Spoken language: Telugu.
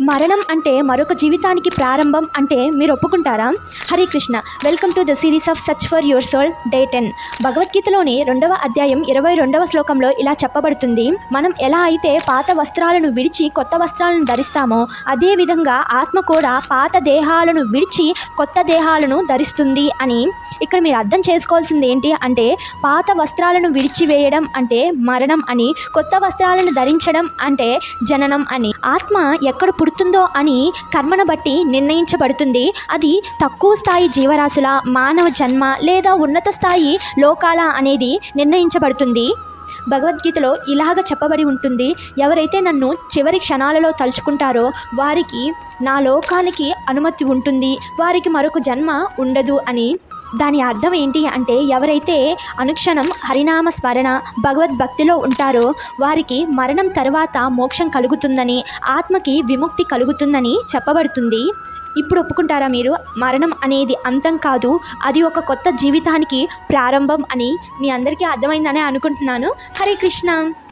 మరణం అంటే మరొక జీవితానికి ప్రారంభం అంటే మీరు ఒప్పుకుంటారా? Hare Krishna. Welcome to the series of search for your soul day 10. భగవద్గీతలోని 2వ అధ్యాయం 22వ శ్లోకంలో ఇలా చెప్పబడుతుంది, మనం ఎలా అయితే పాత వస్త్రాలను విడిచి కొత్త వస్త్రాలను ధరిస్తామో అదే విధంగా ఆత్మ కూడా పాత దేహాలను విడిచి కొత్త దేహాలను ధరిస్తుంది అని. ఇక్కడ మీరు అర్థం చేసుకోవాల్సింది ఏంటి అంటే, పాత వస్త్రాలను విడిచివేయడం అంటే మరణం అని, కొత్త వస్త్రాలను ధరించడం అంటే జననం అని. ఆత్మ ఎక్కడ పుడుతుందో అని కర్మను బట్టి నిర్ణయించబడుతుంది. అది తక్కువ స్థాయి జీవరాశుల, మానవ జన్మ లేదా ఉన్నత స్థాయి లోకాల అనేది నిర్ణయించబడుతుంది. భగవద్గీతలో ఇలాగ చెప్పబడి ఉంటుంది, ఎవరైతే నన్ను చివరి క్షణాలలో తలుచుకుంటారో వారికి నా లోకానికి అనుమతి ఉంటుంది, వారికి మరొక జన్మ ఉండదు అని. దాని అర్థం ఏంటి అంటే, ఎవరైతే అనుక్షణం హరినామ స్మరణ భగవద్భక్తిలో ఉంటారో వారికి మరణం తర్వాత మోక్షం కలుగుతుందని, ఆత్మకి విముక్తి కలుగుతుందని చెప్పబడుతుంది. ఇప్పుడు ఒప్పుకుంటారా మీరు, మరణం అనేది అంతం కాదు, అది ఒక కొత్త జీవితానికి ప్రారంభం అని? మీ అందరికీ అర్థమైందని అనుకుంటున్నాను. హరే కృష్ణ.